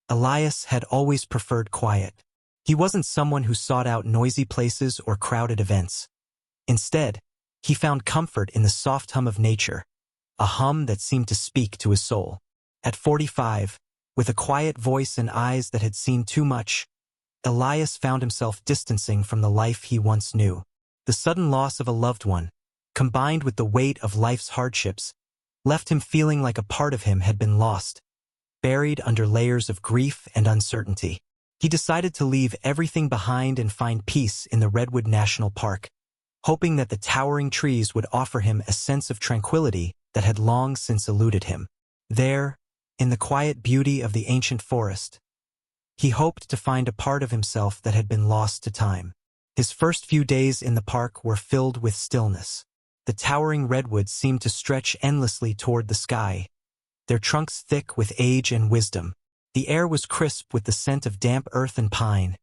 Elias had always preferred quiet. He wasn't someone who sought out noisy places or crowded events. Instead, he found comfort in the soft hum of nature, a hum that seemed to speak to his soul. At 45, with a quiet voice and eyes that had seen too much, Elias found himself distancing from the life he once knew. The sudden loss of a loved one, combined with the weight of life's hardships, left him feeling like a part of him had been lost, buried under layers of grief and uncertainty. He decided to leave everything behind and find peace in the Redwood National Park, hoping that the towering trees would offer him a sense of tranquility that had long since eluded him. There, in the quiet beauty of the ancient forest, he hoped to find a part of himself that had been lost to time. His first few days in the park were filled with stillness. The towering redwoods seemed to stretch endlessly toward the sky, their trunks thick with age and wisdom. The air was crisp with the scent of damp earth and pine,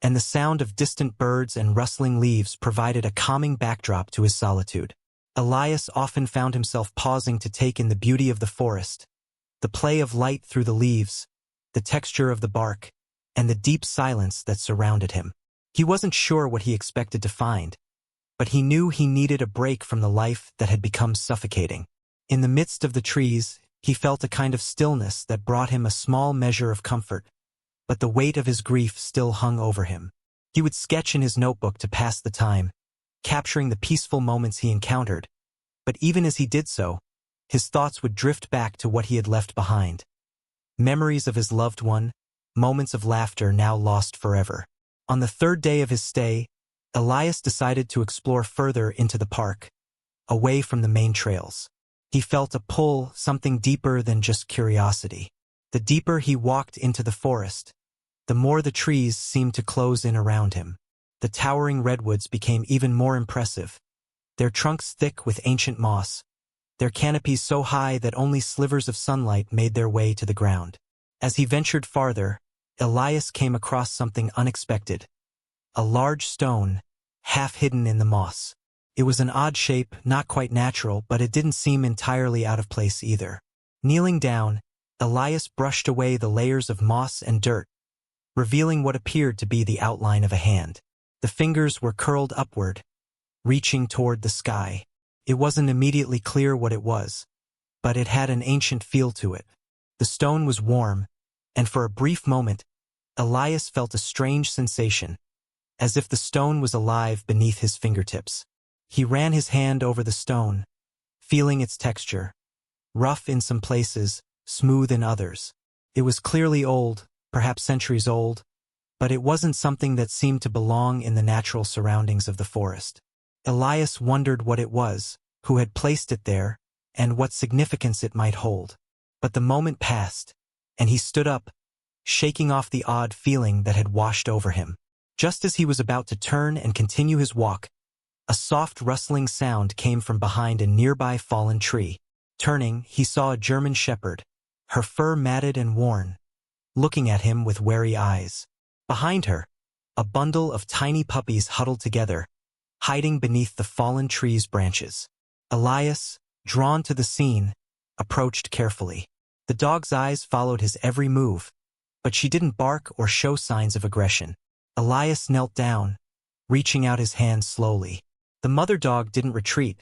and the sound of distant birds and rustling leaves provided a calming backdrop to his solitude. Elias often found himself pausing to take in the beauty of the forest, the play of light through the leaves, the texture of the bark, and the deep silence that surrounded him. He wasn't sure what he expected to find, but he knew he needed a break from the life that had become suffocating. In the midst of the trees, he felt a kind of stillness that brought him a small measure of comfort, but the weight of his grief still hung over him. He would sketch in his notebook to pass the time, capturing the peaceful moments he encountered, but even as he did so, his thoughts would drift back to what he had left behind. Memories of his loved one, moments of laughter now lost forever. On the third day of his stay, Elias decided to explore further into the park, away from the main trails. He felt a pull, something deeper than just curiosity. The deeper he walked into the forest, the more the trees seemed to close in around him. The towering redwoods became even more impressive, their trunks thick with ancient moss, their canopies so high that only slivers of sunlight made their way to the ground. As he ventured farther, Elias came across something unexpected. A large stone, half hidden in the moss. It was an odd shape, not quite natural, but it didn't seem entirely out of place either. Kneeling down, Elias brushed away the layers of moss and dirt, revealing what appeared to be the outline of a hand. The fingers were curled upward, reaching toward the sky. It wasn't immediately clear what it was, but it had an ancient feel to it. The stone was warm, and for a brief moment, Elias felt a strange sensation, as if the stone was alive beneath his fingertips. He ran his hand over the stone, feeling its texture, rough in some places, smooth in others. It was clearly old, perhaps centuries old, but it wasn't something that seemed to belong in the natural surroundings of the forest. Elias wondered what it was, who had placed it there, and what significance it might hold. But the moment passed, and he stood up, shaking off the odd feeling that had washed over him. Just as he was about to turn and continue his walk, a soft rustling sound came from behind a nearby fallen tree. Turning, he saw a German shepherd, her fur matted and worn, looking at him with wary eyes. Behind her, a bundle of tiny puppies huddled together, hiding beneath the fallen tree's branches. Elias, drawn to the scene, approached carefully. The dog's eyes followed his every move, but she didn't bark or show signs of aggression. Elias knelt down, reaching out his hand slowly. The mother dog didn't retreat,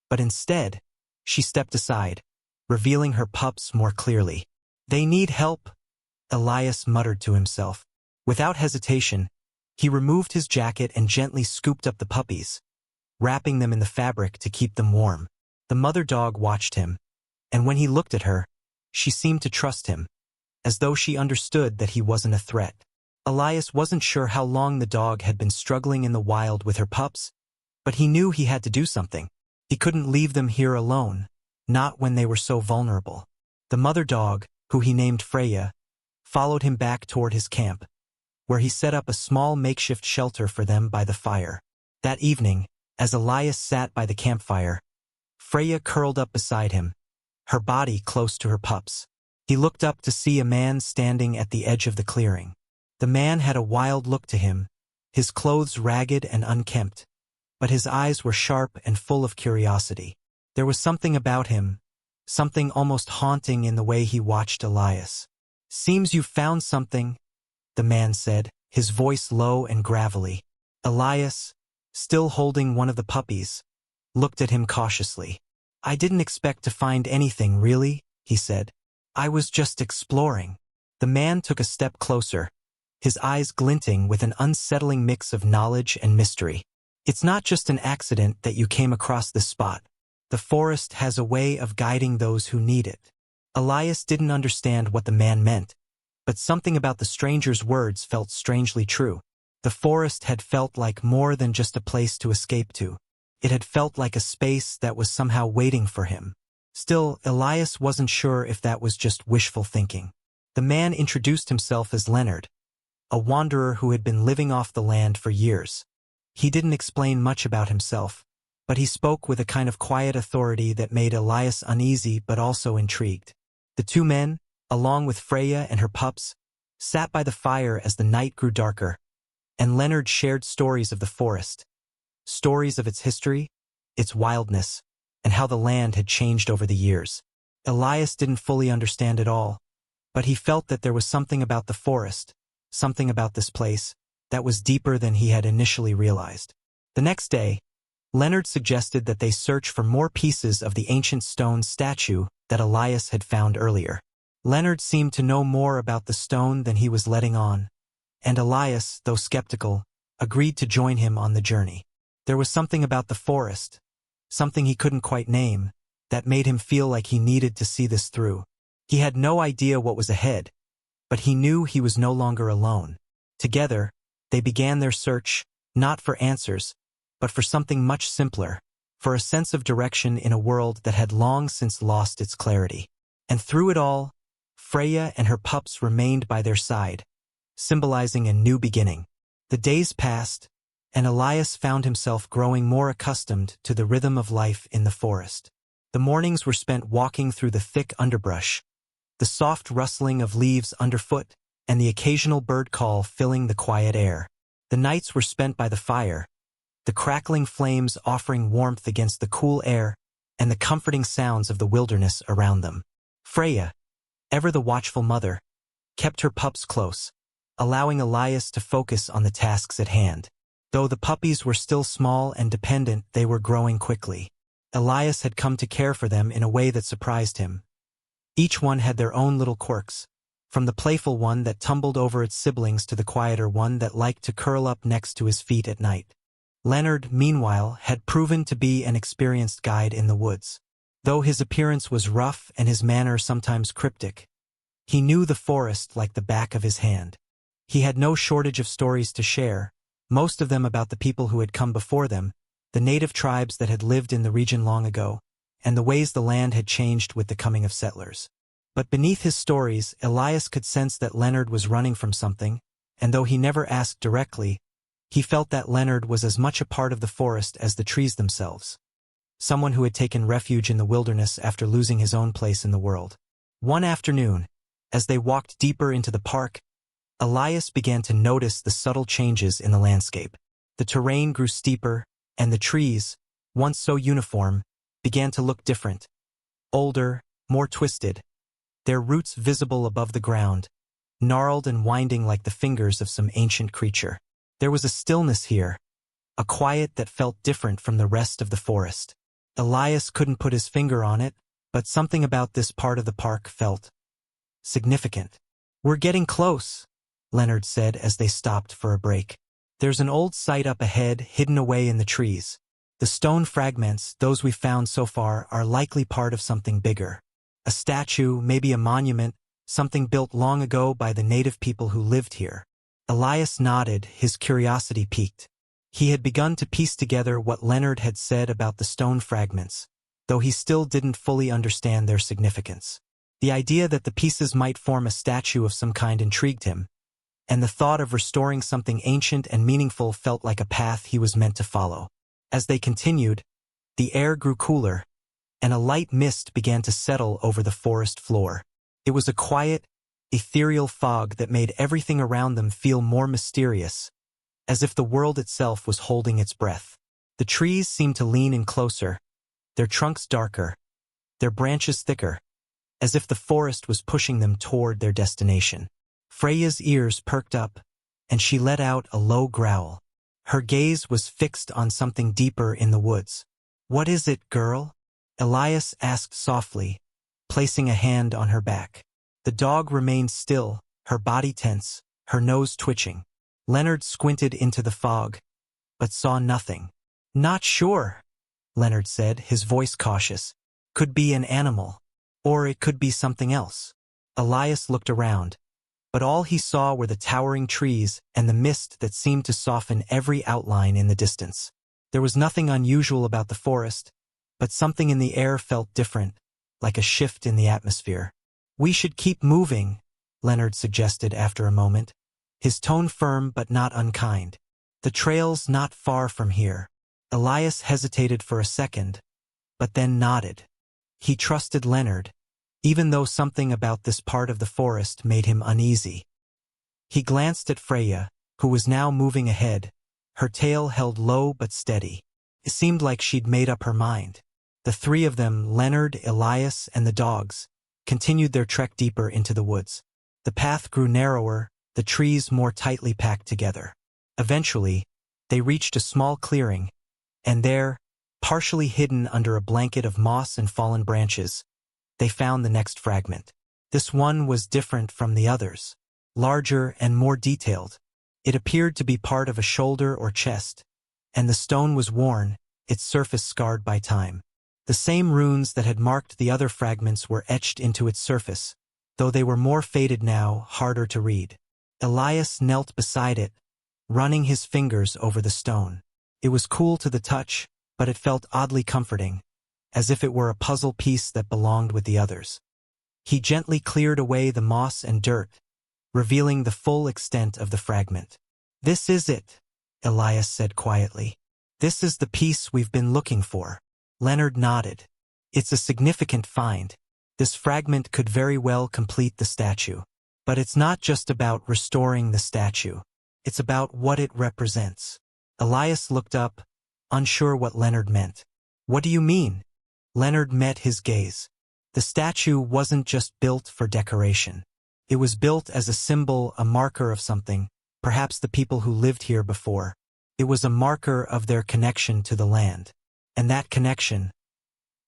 but instead, she stepped aside, revealing her pups more clearly. "They need help," Elias muttered to himself. Without hesitation, he removed his jacket and gently scooped up the puppies, wrapping them in the fabric to keep them warm. The mother dog watched him, and when he looked at her, she seemed to trust him, as though she understood that he wasn't a threat. Elias wasn't sure how long the dog had been struggling in the wild with her pups, but he knew he had to do something. He couldn't leave them here alone, not when they were so vulnerable. The mother dog, who he named Freya, followed him back toward his camp, where he set up a small makeshift shelter for them by the fire. That evening, as Elias sat by the campfire, Freya curled up beside him, her body close to her pups. He looked up to see a man standing at the edge of the clearing. The man had a wild look to him, his clothes ragged and unkempt, but his eyes were sharp and full of curiosity. There was something about him, something almost haunting in the way he watched Elias. "Seems you've found something," the man said, his voice low and gravelly. Elias, still holding one of the puppies, looked at him cautiously. "I didn't expect to find anything, really," he said. "I was just exploring." The man took a step closer, his eyes glinting with an unsettling mix of knowledge and mystery. "It's not just an accident that you came across this spot. The forest has a way of guiding those who need it." Elias didn't understand what the man meant, but something about the stranger's words felt strangely true. The forest had felt like more than just a place to escape to. It had felt like a space that was somehow waiting for him. Still, Elias wasn't sure if that was just wishful thinking. The man introduced himself as Leonard, a wanderer who had been living off the land for years. He didn't explain much about himself, but he spoke with a kind of quiet authority that made Elias uneasy but also intrigued. The two men, along with Freya and her pups, sat by the fire as the night grew darker, and Leonard shared stories of the forest. Stories of its history, its wildness, and how the land had changed over the years. Elias didn't fully understand it all, but he felt that there was something about the forest, something about this place, that was deeper than he had initially realized. The next day, Leonard suggested that they search for more pieces of the ancient stone statue that Elias had found earlier. Leonard seemed to know more about the stone than he was letting on, and Elias, though skeptical, agreed to join him on the journey. There was something about the forest, something he couldn't quite name, that made him feel like he needed to see this through. He had no idea what was ahead, but he knew he was no longer alone. Together, they began their search, not for answers, but for something much simpler, for a sense of direction in a world that had long since lost its clarity. And through it all, Freya and her pups remained by their side, symbolizing a new beginning. The days passed, and Elias found himself growing more accustomed to the rhythm of life in the forest. The mornings were spent walking through the thick underbrush, the soft rustling of leaves underfoot, and the occasional bird call filling the quiet air. The nights were spent by the fire, the crackling flames offering warmth against the cool air, and the comforting sounds of the wilderness around them. Freya, ever the watchful mother, kept her pups close, allowing Elias to focus on the tasks at hand. Though the puppies were still small and dependent, they were growing quickly. Elias had come to care for them in a way that surprised him. Each one had their own little quirks, from the playful one that tumbled over its siblings to the quieter one that liked to curl up next to his feet at night. Leonard, meanwhile, had proven to be an experienced guide in the woods. Though his appearance was rough and his manner sometimes cryptic, he knew the forest like the back of his hand. He had no shortage of stories to share, most of them about the people who had come before them, the native tribes that had lived in the region long ago, and the ways the land had changed with the coming of settlers. But beneath his stories, Elias could sense that Leonard was running from something, and though he never asked directly, he felt that Leonard was as much a part of the forest as the trees themselves. Someone who had taken refuge in the wilderness after losing his own place in the world. One afternoon, as they walked deeper into the park, Elias began to notice the subtle changes in the landscape. The terrain grew steeper, and the trees, once so uniform, began to look different. Older, more twisted, their roots visible above the ground, gnarled and winding like the fingers of some ancient creature. There was a stillness here, a quiet that felt different from the rest of the forest. Elias couldn't put his finger on it, but something about this part of the park felt significant. "We're getting close," Leonard said as they stopped for a break. "There's an old site up ahead, hidden away in the trees. The stone fragments, those we've found so far, are likely part of something bigger. A statue, maybe a monument, something built long ago by the native people who lived here." Elias nodded, his curiosity piqued. He had begun to piece together what Leonard had said about the stone fragments, though he still didn't fully understand their significance. The idea that the pieces might form a statue of some kind intrigued him, and the thought of restoring something ancient and meaningful felt like a path he was meant to follow. As they continued, the air grew cooler, and a light mist began to settle over the forest floor. It was a quiet, ethereal fog that made everything around them feel more mysterious, as if the world itself was holding its breath. The trees seemed to lean in closer, their trunks darker, their branches thicker, as if the forest was pushing them toward their destination. Freya's ears perked up, and she let out a low growl. Her gaze was fixed on something deeper in the woods. "What is it, girl?" Elias asked softly, placing a hand on her back. The dog remained still, her body tense, her nose twitching. Leonard squinted into the fog, but saw nothing. "Not sure," Leonard said, his voice cautious. "Could be an animal. Or it could be something else." Elias looked around, but all he saw were the towering trees and the mist that seemed to soften every outline in the distance. There was nothing unusual about the forest, but something in the air felt different, like a shift in the atmosphere. "We should keep moving," Leonard suggested after a moment, his tone firm but not unkind. "The trail's not far from here." Elias hesitated for a second, but then nodded. He trusted Leonard, even though something about this part of the forest made him uneasy. He glanced at Freya, who was now moving ahead, her tail held low but steady. It seemed like she'd made up her mind. The three of them, Leonard, Elias, and the dogs, continued their trek deeper into the woods. The path grew narrower, the trees more tightly packed together. Eventually, they reached a small clearing, and there, partially hidden under a blanket of moss and fallen branches, they found the next fragment. This one was different from the others, larger and more detailed. It appeared to be part of a shoulder or chest, and the stone was worn, its surface scarred by time. The same runes that had marked the other fragments were etched into its surface, though they were more faded now, harder to read. Elias knelt beside it, running his fingers over the stone. It was cool to the touch, but it felt oddly comforting, as if it were a puzzle piece that belonged with the others. He gently cleared away the moss and dirt, revealing the full extent of the fragment. "This is it," Elias said quietly. "This is the piece we've been looking for." Leonard nodded. "It's a significant find. This fragment could very well complete the statue. But it's not just about restoring the statue. It's about what it represents." Elias looked up, unsure what Leonard meant. "What do you mean?" Leonard met his gaze. The statue wasn't just built for decoration. It was built as a symbol, a marker of something, perhaps the people who lived here before. It was a marker of their connection to the land. And that connection,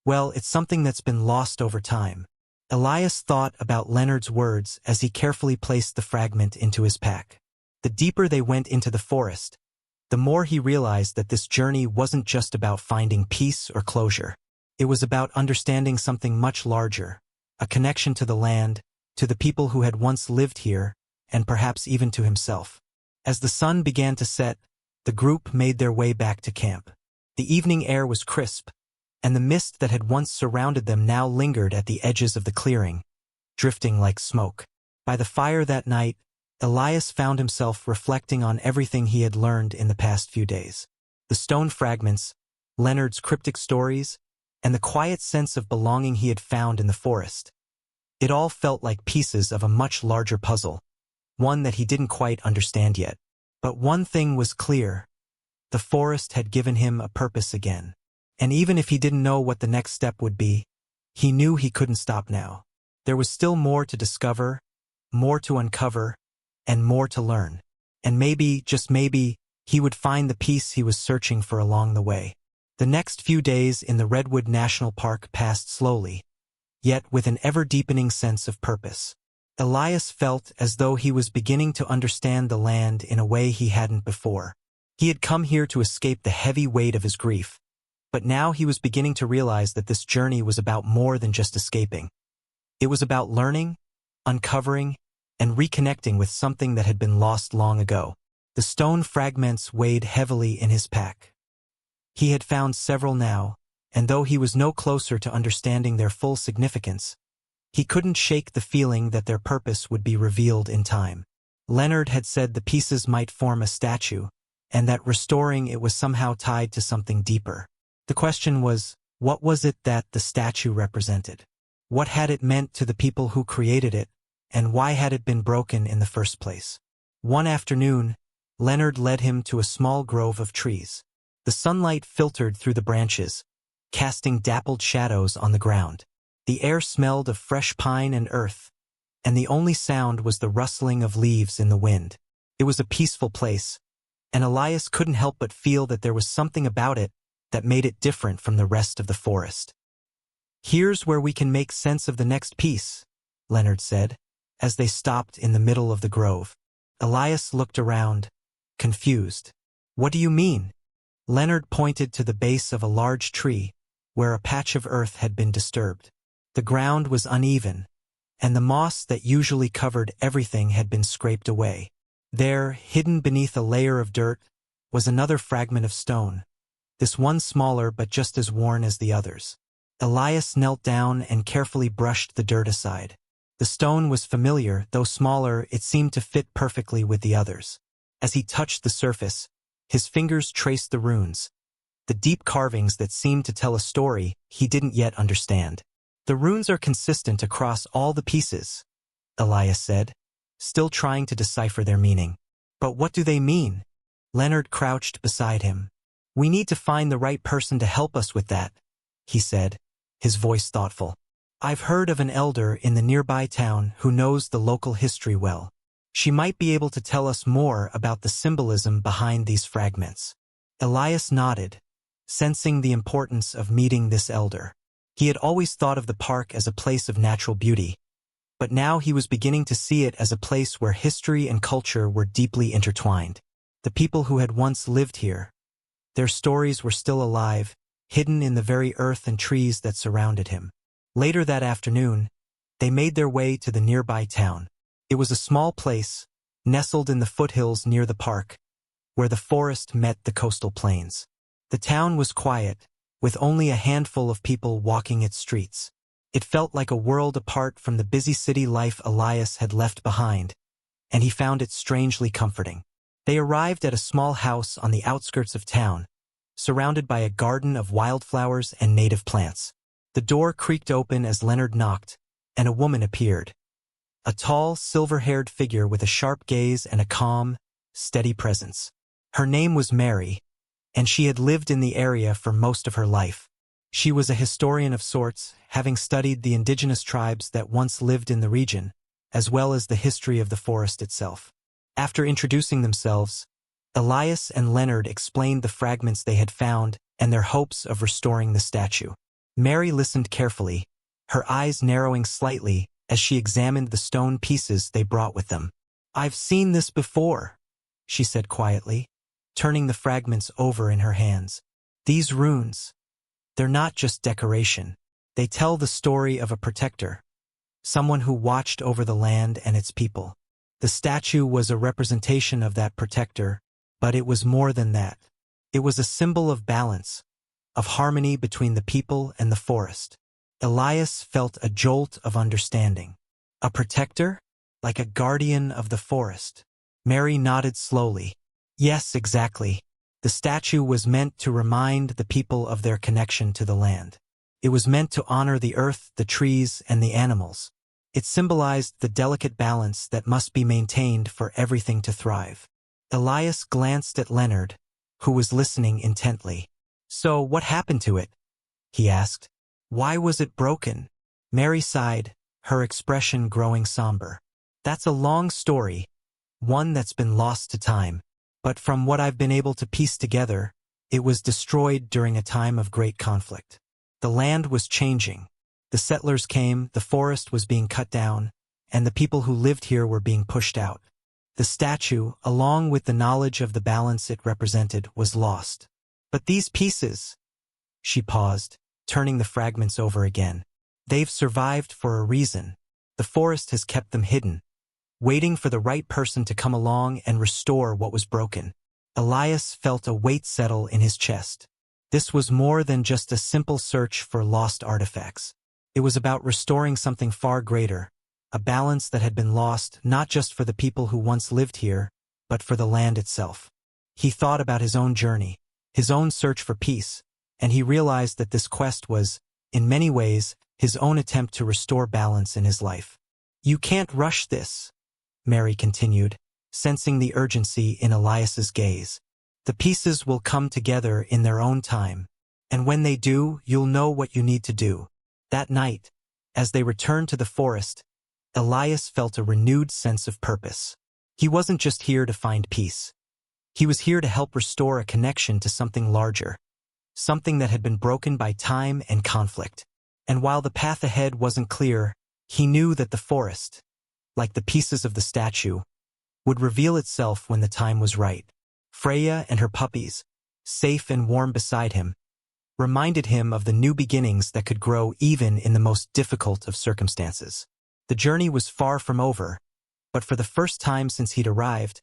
well, it's something that's been lost over time. Elias thought about Leonard's words as he carefully placed the fragment into his pack. The deeper they went into the forest, the more he realized that this journey wasn't just about finding peace or closure. It was about understanding something much larger, a connection to the land, to the people who had once lived here, and perhaps even to himself. As the sun began to set, the group made their way back to camp. The evening air was crisp, and the mist that had once surrounded them now lingered at the edges of the clearing, drifting like smoke. By the fire that night, Elias found himself reflecting on everything he had learned in the past few days. The stone fragments, Leonard's cryptic stories, and the quiet sense of belonging he had found in the forest. It all felt like pieces of a much larger puzzle, one that he didn't quite understand yet. But one thing was clear. The forest had given him a purpose again. And even if he didn't know what the next step would be, he knew he couldn't stop now. There was still more to discover, more to uncover, and more to learn. And maybe, just maybe, he would find the peace he was searching for along the way. The next few days in the Redwood National Park passed slowly, yet with an ever-deepening sense of purpose. Elias felt as though he was beginning to understand the land in a way he hadn't before. He had come here to escape the heavy weight of his grief, but now he was beginning to realize that this journey was about more than just escaping. It was about learning, uncovering, and reconnecting with something that had been lost long ago. The stone fragments weighed heavily in his pack. He had found several now, and though he was no closer to understanding their full significance, he couldn't shake the feeling that their purpose would be revealed in time. Leonard had said the pieces might form a statue, and that restoring it was somehow tied to something deeper. The question was, what was it that the statue represented? What had it meant to the people who created it, and why had it been broken in the first place? One afternoon, Leonard led him to a small grove of trees. The sunlight filtered through the branches, casting dappled shadows on the ground. The air smelled of fresh pine and earth, and the only sound was the rustling of leaves in the wind. It was a peaceful place, and Elias couldn't help but feel that there was something about it that made it different from the rest of the forest. "Here's where we can make sense of the next piece," Leonard said, as they stopped in the middle of the grove. Elias looked around, confused. "What do you mean?" Leonard pointed to the base of a large tree, where a patch of earth had been disturbed. The ground was uneven, and the moss that usually covered everything had been scraped away. There, hidden beneath a layer of dirt, was another fragment of stone, this one smaller but just as worn as the others. Elias knelt down and carefully brushed the dirt aside. The stone was familiar, though smaller, it seemed to fit perfectly with the others. As he touched the surface, his fingers traced the runes, the deep carvings that seemed to tell a story he didn't yet understand. "The runes are consistent across all the pieces," Elias said, still trying to decipher their meaning. "But what do they mean?" Leonard crouched beside him. "We need to find the right person to help us with that," he said, his voice thoughtful. "I've heard of an elder in the nearby town who knows the local history well. She might be able to tell us more about the symbolism behind these fragments." Elias nodded, sensing the importance of meeting this elder. He had always thought of the park as a place of natural beauty, but now he was beginning to see it as a place where history and culture were deeply intertwined. The people who had once lived here, their stories were still alive, hidden in the very earth and trees that surrounded him. Later that afternoon, they made their way to the nearby town. It was a small place, nestled in the foothills near the park, where the forest met the coastal plains. The town was quiet, with only a handful of people walking its streets. It felt like a world apart from the busy city life Elias had left behind, and he found it strangely comforting. They arrived at a small house on the outskirts of town, surrounded by a garden of wildflowers and native plants. The door creaked open as Leonard knocked, and a woman appeared. A tall, silver-haired figure with a sharp gaze and a calm, steady presence. Her name was Mary, and she had lived in the area for most of her life. She was a historian of sorts, having studied the indigenous tribes that once lived in the region, as well as the history of the forest itself. After introducing themselves, Elias and Leonard explained the fragments they had found and their hopes of restoring the statue. Mary listened carefully, her eyes narrowing slightly as she examined the stone pieces they brought with them. "I've seen this before," she said quietly, turning the fragments over in her hands. "These runes, they're not just decoration. They tell the story of a protector, someone who watched over the land and its people. The statue was a representation of that protector, but it was more than that. It was a symbol of balance, of harmony between the people and the forest." Elias felt a jolt of understanding. A protector? Like a guardian of the forest. Mary nodded slowly. "Yes, exactly. The statue was meant to remind the people of their connection to the land. It was meant to honor the earth, the trees, and the animals. It symbolized the delicate balance that must be maintained for everything to thrive." Elias glanced at Leonard, who was listening intently. "So what happened to it?" he asked. "Why was it broken?" Mary sighed, her expression growing somber. "That's a long story, one that's been lost to time. But from what I've been able to piece together, it was destroyed during a time of great conflict. The land was changing. The settlers came, the forest was being cut down, and the people who lived here were being pushed out. The statue, along with the knowledge of the balance it represented, was lost. But these pieces..." She paused, turning the fragments over again. "They've survived for a reason. The forest has kept them hidden, waiting for the right person to come along and restore what was broken." Elias felt a weight settle in his chest. This was more than just a simple search for lost artifacts. It was about restoring something far greater, a balance that had been lost not just for the people who once lived here, but for the land itself. He thought about his own journey, his own search for peace, and he realized that this quest was, in many ways, his own attempt to restore balance in his life. "You can't rush this," Mary continued, sensing the urgency in Elias's gaze. "The pieces will come together in their own time, and when they do, you'll know what you need to do." That night, As they returned to the forest, Elias felt a renewed sense of purpose. He wasn't just here to find peace. He was here to help restore a connection to something larger, something that had been broken by time and conflict. And while the path ahead wasn't clear, he knew that the forest, like the pieces of the statue, would reveal itself when the time was right. Freya and her puppies, safe and warm beside him, reminded him of the new beginnings that could grow even in the most difficult of circumstances. The journey was far from over, but for the first time since he'd arrived,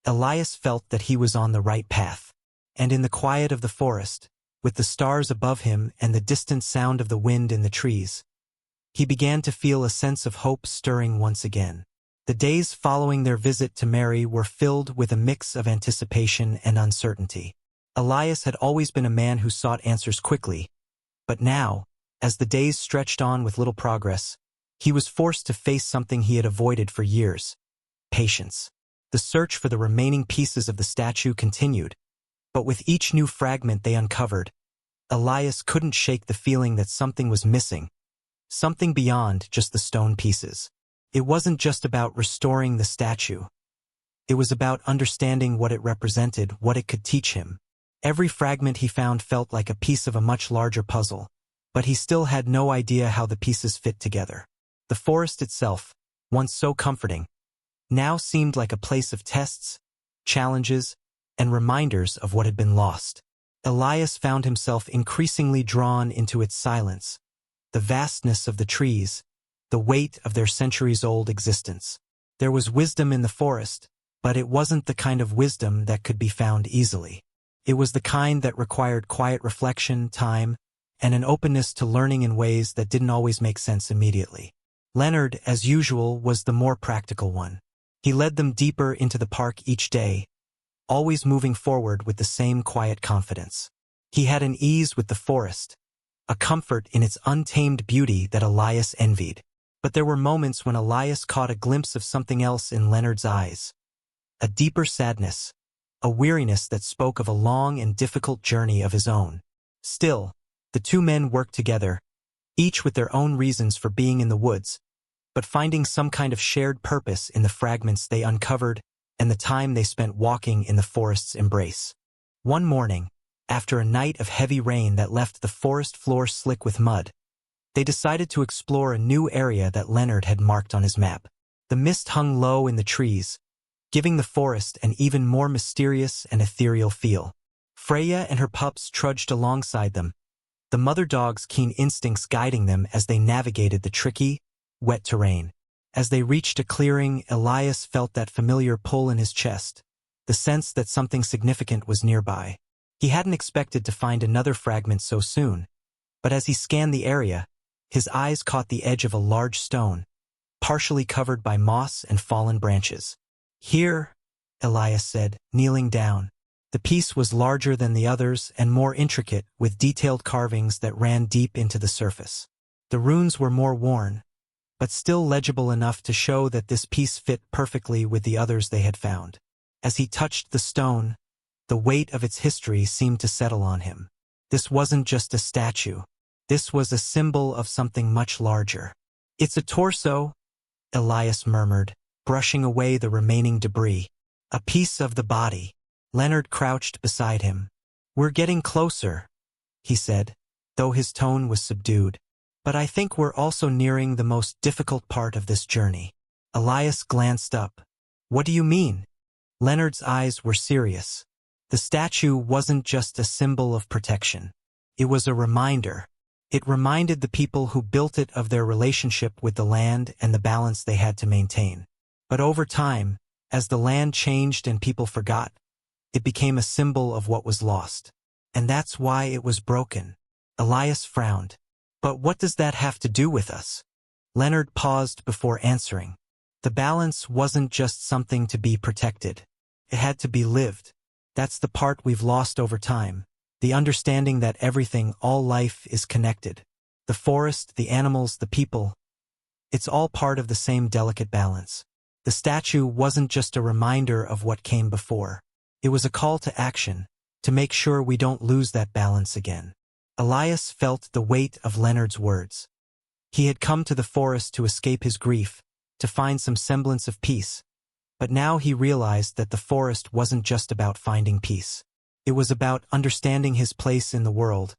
Elias felt that he was on the right path. And in the quiet of the forest, with the stars above him and the distant sound of the wind in the trees, he began to feel a sense of hope stirring once again. The days following their visit to Mary were filled with a mix of anticipation and uncertainty. Elias had always been a man who sought answers quickly, but now, as the days stretched on with little progress, he was forced to face something he had avoided for years: patience. The search for the remaining pieces of the statue continued, but with each new fragment they uncovered, Elias couldn't shake the feeling that something was missing, something beyond just the stone pieces. It wasn't just about restoring the statue. It was about understanding what it represented, what it could teach him. Every fragment he found felt like a piece of a much larger puzzle, but he still had no idea how the pieces fit together. The forest itself, once so comforting, now seemed like a place of tests, challenges, and reminders of what had been lost. Elias found himself increasingly drawn into its silence, the vastness of the trees, the weight of their centuries-old existence. There was wisdom in the forest, but it wasn't the kind of wisdom that could be found easily. It was the kind that required quiet reflection, time, and an openness to learning in ways that didn't always make sense immediately. Leonard, as usual, was the more practical one. He led them deeper into the park each day, always moving forward with the same quiet confidence. He had an ease with the forest, a comfort in its untamed beauty that Elias envied. But there were moments when Elias caught a glimpse of something else in Leonard's eyes, a deeper sadness, a weariness that spoke of a long and difficult journey of his own. Still, the two men worked together, each with their own reasons for being in the woods, but finding some kind of shared purpose in the fragments they uncovered and the time they spent walking in the forest's embrace. One morning, after a night of heavy rain that left the forest floor slick with mud, they decided to explore a new area that Leonard had marked on his map. The mist hung low in the trees, giving the forest an even more mysterious and ethereal feel. Freya and her pups trudged alongside them, the mother dog's keen instincts guiding them as they navigated the tricky, wet terrain. As they reached a clearing, Elias felt that familiar pull in his chest, the sense that something significant was nearby. He hadn't expected to find another fragment so soon, but as he scanned the area, his eyes caught the edge of a large stone, partially covered by moss and fallen branches. "Here," Elias said, kneeling down. The piece was larger than the others and more intricate, with detailed carvings that ran deep into the surface. The runes were more worn, but still legible enough to show that this piece fit perfectly with the others they had found. As he touched the stone, the weight of its history seemed to settle on him. This wasn't just a statue. This was a symbol of something much larger. "It's a torso," Elias murmured, brushing away the remaining debris. "A piece of the body." Leonard crouched beside him. "We're getting closer," he said, though his tone was subdued. "But I think we're also nearing the most difficult part of this journey." Elias glanced up. "What do you mean?" Leonard's eyes were serious. The statue wasn't just a symbol of protection. It was a reminder. It reminded the people who built it of their relationship with the land and the balance they had to maintain. But over time, as the land changed and people forgot, it became a symbol of what was lost. And that's why it was broken. Elias frowned. "But what does that have to do with us?" Leonard paused before answering. The balance wasn't just something to be protected. It had to be lived. That's the part we've lost over time. The understanding that everything, all life, is connected. The forest, the animals, the people. It's all part of the same delicate balance. The statue wasn't just a reminder of what came before. It was a call to action, to make sure we don't lose that balance again. Elias felt the weight of Leonard's words. He had come to the forest to escape his grief, to find some semblance of peace. But now he realized that the forest wasn't just about finding peace. It was about understanding his place in the world,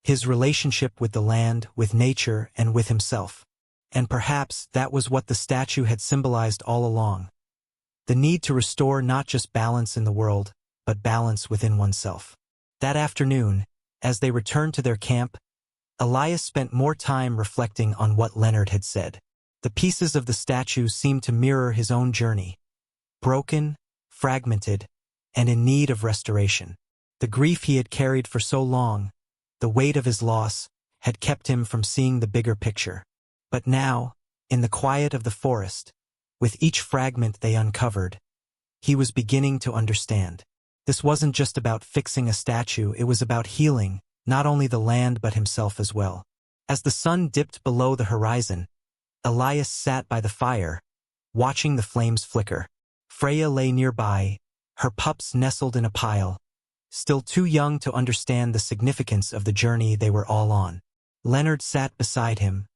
his relationship with the land, with nature, and with himself. And perhaps that was what the statue had symbolized all along. The need to restore not just balance in the world, but balance within oneself. That afternoon, as they returned to their camp, Elias spent more time reflecting on what Leonard had said. The pieces of the statue seemed to mirror his own journey. Broken, fragmented, and in need of restoration. The grief he had carried for so long, the weight of his loss, had kept him from seeing the bigger picture. But now, in the quiet of the forest, with each fragment they uncovered, he was beginning to understand. This wasn't just about fixing a statue, it was about healing, not only the land but himself as well. As the sun dipped below the horizon, Elias sat by the fire, watching the flames flicker. Freya lay nearby, her pups nestled in a pile, still too young to understand the significance of the journey they were all on. Leonard sat beside him,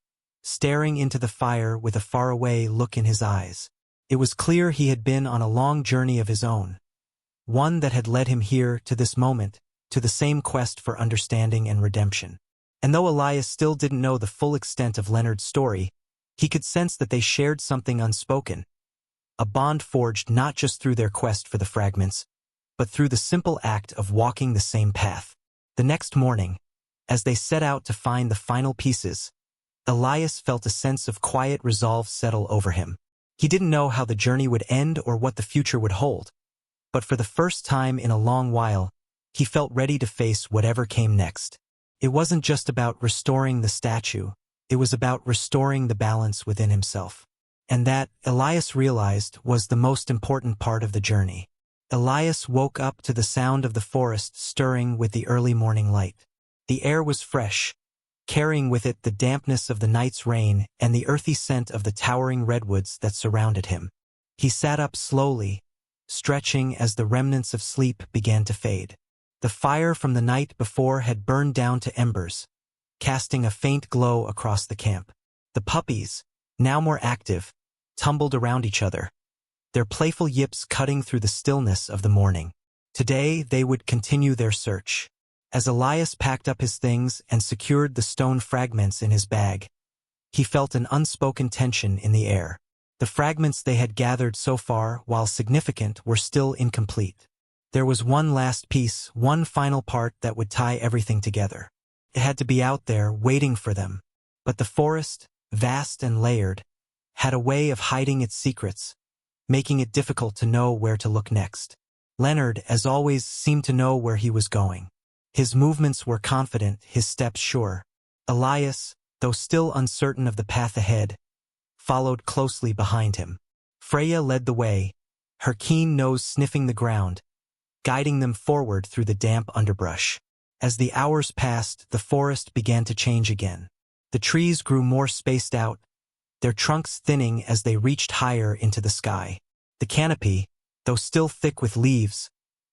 staring into the fire with a faraway look in his eyes. It was clear he had been on a long journey of his own, one that had led him here to this moment, to the same quest for understanding and redemption. And though Elias still didn't know the full extent of Leonard's story, he could sense that they shared something unspoken, a bond forged not just through their quest for the fragments, but through the simple act of walking the same path. The next morning, as they set out to find the final pieces, Elias felt a sense of quiet resolve settle over him. He didn't know how the journey would end or what the future would hold, but for the first time in a long while, he felt ready to face whatever came next. It wasn't just about restoring the statue, it was about restoring the balance within himself. And that, Elias realized, was the most important part of the journey. Elias woke up to the sound of the forest stirring with the early morning light. The air was fresh, carrying with it the dampness of the night's rain and the earthy scent of the towering redwoods that surrounded him. He sat up slowly, stretching as the remnants of sleep began to fade. The fire from the night before had burned down to embers, casting a faint glow across the camp. The puppies, now more active, tumbled around each other, their playful yips cutting through the stillness of the morning. Today they would continue their search. As Elias packed up his things and secured the stone fragments in his bag, he felt an unspoken tension in the air. The fragments they had gathered so far, while significant, were still incomplete. There was one last piece, one final part that would tie everything together. It had to be out there, waiting for them. But the forest, vast and layered, had a way of hiding its secrets, making it difficult to know where to look next. Leonard, as always, seemed to know where he was going. His movements were confident, his steps sure. Elias, though still uncertain of the path ahead, followed closely behind him. Freya led the way, her keen nose sniffing the ground, guiding them forward through the damp underbrush. As the hours passed, the forest began to change again. The trees grew more spaced out, their trunks thinning as they reached higher into the sky. The canopy, though still thick with leaves,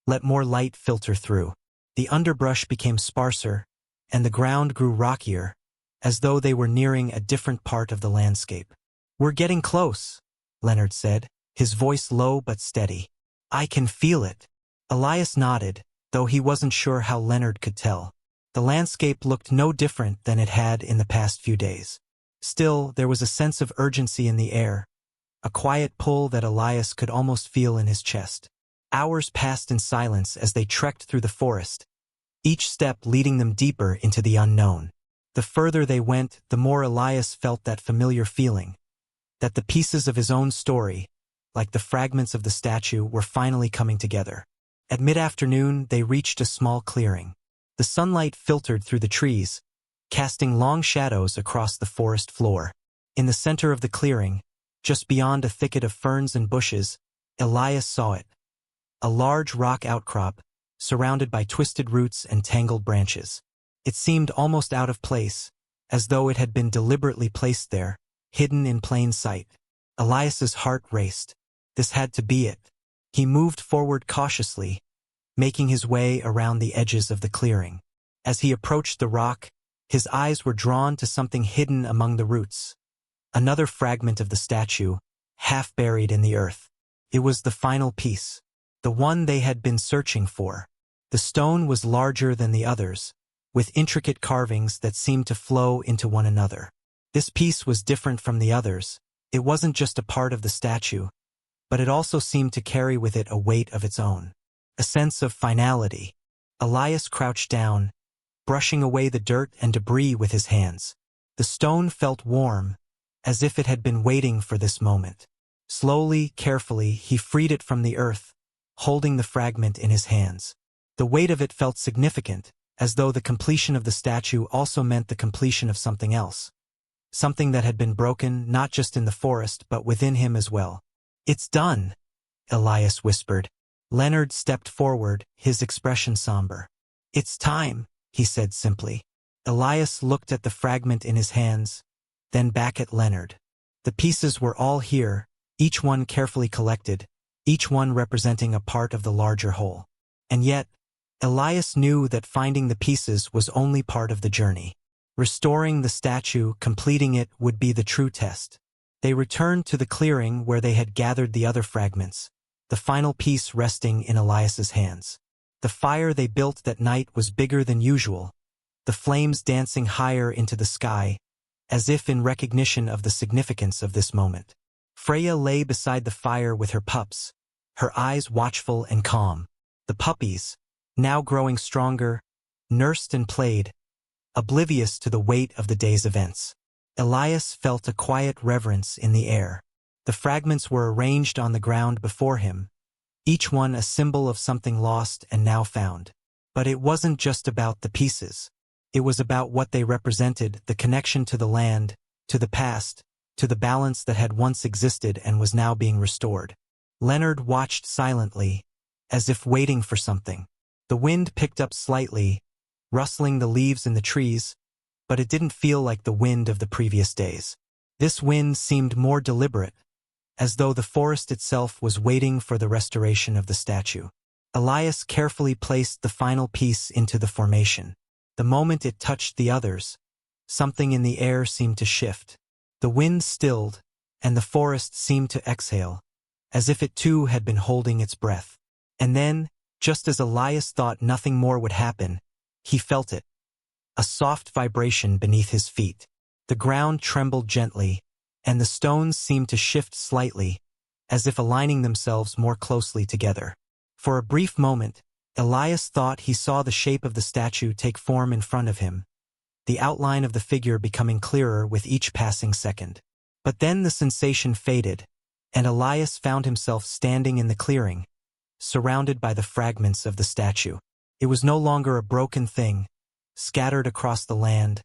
let more light filter through. The underbrush became sparser, and the ground grew rockier, as though they were nearing a different part of the landscape. "We're getting close," Leonard said, his voice low but steady. "I can feel it." Elias nodded, though he wasn't sure how Leonard could tell. The landscape looked no different than it had in the past few days. Still, there was a sense of urgency in the air, a quiet pull that Elias could almost feel in his chest. Hours passed in silence as they trekked through the forest, each step leading them deeper into the unknown. The further they went, the more Elias felt that familiar feeling, that the pieces of his own story, like the fragments of the statue, were finally coming together. At mid-afternoon, they reached a small clearing. The sunlight filtered through the trees, casting long shadows across the forest floor. In the center of the clearing, just beyond a thicket of ferns and bushes, Elias saw it. A large rock outcrop, surrounded by twisted roots and tangled branches. It seemed almost out of place, as though it had been deliberately placed there, hidden in plain sight. Elias's heart raced. This had to be it. He moved forward cautiously, making his way around the edges of the clearing. As he approached the rock, His eyes were drawn to something hidden among the roots. Another fragment of the statue, half buried in the earth. It was the final piece, the one they had been searching for. The stone was larger than the others, with intricate carvings that seemed to flow into one another. This piece was different from the others. It wasn't just a part of the statue, but it also seemed to carry with it a weight of its own. A sense of finality. Elias crouched down, brushing away the dirt and debris with his hands. The stone felt warm, as if it had been waiting for this moment. Slowly, carefully, he freed it from the earth, holding the fragment in his hands. The weight of it felt significant, as though the completion of the statue also meant the completion of something else. Something that had been broken not just in the forest but within him as well. "It's done," Elias whispered. Leonard stepped forward, his expression somber. "It's time," he said simply. Elias looked at the fragment in his hands, then back at Leonard. The pieces were all here, each one carefully collected, each one representing a part of the larger whole. And yet, Elias knew that finding the pieces was only part of the journey. Restoring the statue, completing it, would be the true test. They returned to the clearing where they had gathered the other fragments, the final piece resting in Elias's hands. The fire they built that night was bigger than usual, the flames dancing higher into the sky, as if in recognition of the significance of this moment. Freya lay beside the fire with her pups, her eyes watchful and calm. The puppies, now growing stronger, nursed and played, oblivious to the weight of the day's events. Elias felt a quiet reverence in the air. The fragments were arranged on the ground before him, each one a symbol of something lost and now found. But it wasn't just about the pieces. It was about what they represented, the connection to the land, to the past, to the balance that had once existed and was now being restored. Leonard watched silently, as if waiting for something. The wind picked up slightly, rustling the leaves in the trees, but it didn't feel like the wind of the previous days. This wind seemed more deliberate, as though the forest itself was waiting for the restoration of the statue. Elias carefully placed the final piece into the formation. The moment it touched the others, something in the air seemed to shift. The wind stilled, and the forest seemed to exhale, as if it too had been holding its breath. And then, just as Elias thought nothing more would happen, he felt it. A soft vibration beneath his feet. The ground trembled gently, and the stones seemed to shift slightly, as if aligning themselves more closely together. For a brief moment, Elias thought he saw the shape of the statue take form in front of him, the outline of the figure becoming clearer with each passing second. But then the sensation faded, and Elias found himself standing in the clearing, surrounded by the fragments of the statue. It was no longer a broken thing, scattered across the land,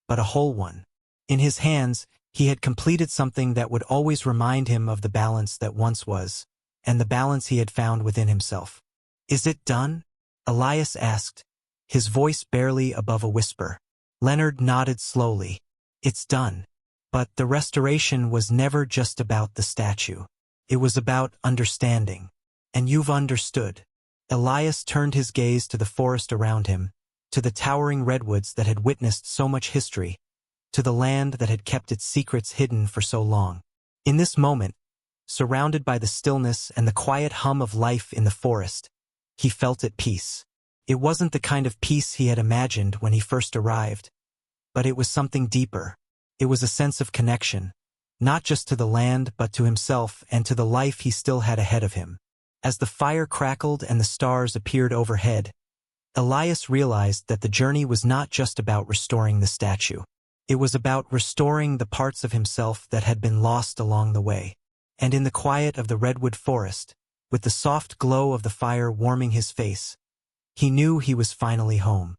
but a whole one. In his hands, he had completed something that would always remind him of the balance that once was, and the balance he had found within himself. "Is it done?" Elias asked, his voice barely above a whisper. Leonard nodded slowly. "It's done." But the restoration was never just about the statue. It was about understanding. "And you've understood." Elias turned his gaze to the forest around him, to the towering redwoods that had witnessed so much history, to the land that had kept its secrets hidden for so long. In this moment, surrounded by the stillness and the quiet hum of life in the forest, he felt at peace. It wasn't the kind of peace he had imagined when he first arrived, but it was something deeper. It was a sense of connection, not just to the land but to himself and to the life he still had ahead of him. As the fire crackled and the stars appeared overhead, Elias realized that the journey was not just about restoring the statue. It was about restoring the parts of himself that had been lost along the way. And in the quiet of the redwood forest, with the soft glow of the fire warming his face, he knew he was finally home.